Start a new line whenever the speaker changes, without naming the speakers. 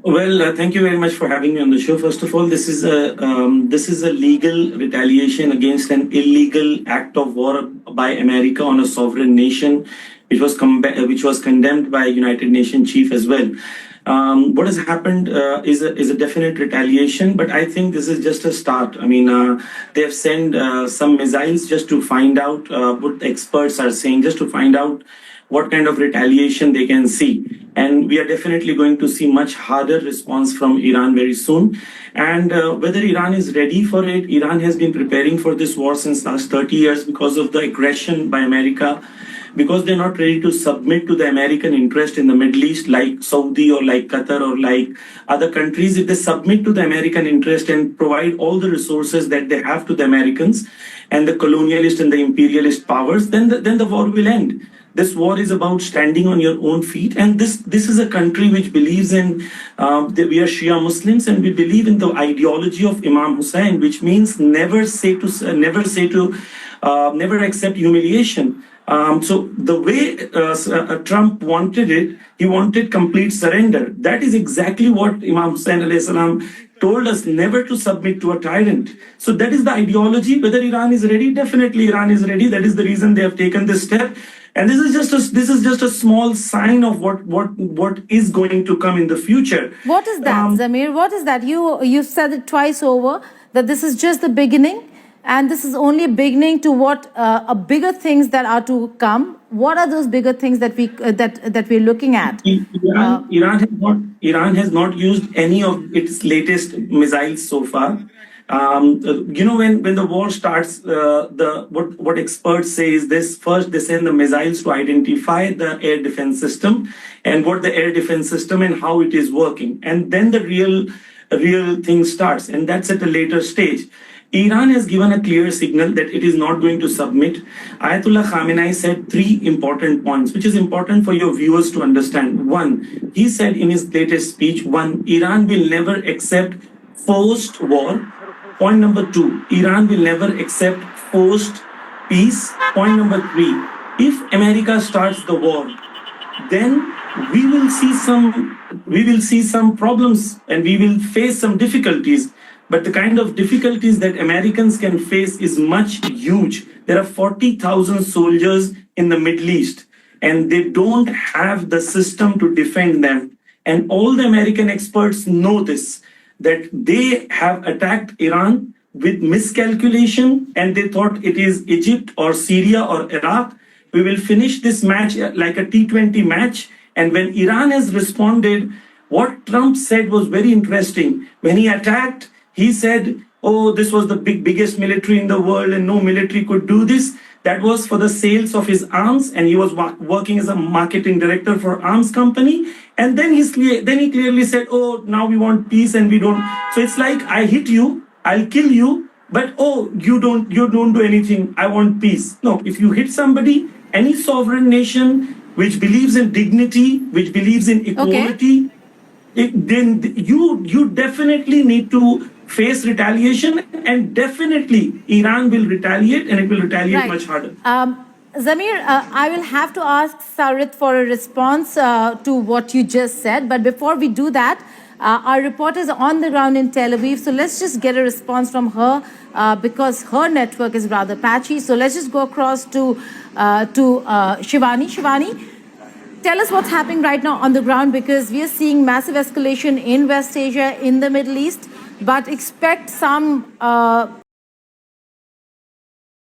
Well, thank you very much for having me on the show. First of all, this is a legal retaliation against an illegal act of war by America on a sovereign nation, which was condemned by United Nations chief as well. What has happened is a definite retaliation, but I think this is just a start. I mean, they have sent some missiles just to find out what the experts are saying, just to find out what kind of retaliation they can see. And we are definitely going to see much harder response from Iran very soon. And whether Iran is ready for it, Iran has been preparing for this war since last 30 years because of the aggression by America, because they're not ready to submit to the American interest in the Middle East, like Saudi or like Qatar or like other countries. If they submit to the American interest and provide all the resources that they have to the Americans and the colonialist and the imperialist powers, then the war will end. This war is about standing on your own feet, and this is a country which believes in that we are Shia Muslims, and we believe in the ideology of Imam Hussein, which means never accept humiliation. So the way Trump wanted it, he wanted complete surrender. That is exactly what Imam Hussein alayhi salam told us, never to submit to a tyrant. So that is the ideology. Whether Iran is ready, definitely Iran is ready. That is the reason they have taken this step. And this is just a small sign of what is going to come in the future.
What is that, Zamir? What is that? You've said it twice over that this is just the beginning, and this is only a beginning to what a bigger things that are to come. What are those bigger things that we're looking at?
Iran has not used any of its latest missiles so far. When the war starts, what experts say is this: first they send the missiles to identify the air defense system and what the air defense system and how it is working, and then the real thing starts, and that's at a later stage. Iran has given a clear signal that it is not going to submit. Ayatollah Khamenei said three important points, which is important for your viewers to understand. One, he said in his latest speech, Iran will never accept forced war. Point number two, Iran will never accept forced peace. Point number three, if America starts the war, then we will see some problems and we will face some difficulties. But the kind of difficulties that Americans can face is much huge. There are 40,000 soldiers in the Middle East, and they don't have the system to defend them. And all the American experts know this, that they have attacked Iran with miscalculation, and they thought it is Egypt or Syria or Iraq. We will finish this match like a T20 match. And when Iran has responded, what Trump said was very interesting. When he attacked, he said, oh, this was the biggest military in the world and no military could do this. That was for the sales of his arms, and he was working as a marketing director for arms company. And then he clearly said, oh, now we want peace and we don't. So it's like, I hit you, I'll kill you, but oh, you don't do anything. I want peace. No, if you hit somebody, any sovereign nation which believes in dignity, which believes in equality, then you definitely need to face retaliation, and definitely Iran will retaliate, and it will retaliate much harder.
Zamir, I will have to ask Sarit for a response to what you just said. But before we do that, our reporter is on the ground in Tel Aviv. So let's just get a response from her because her network is rather patchy. So let's just go across to Shivani. Shivani, tell us what's happening right now on the ground, because we are seeing massive escalation in West Asia, in the Middle East, but expect some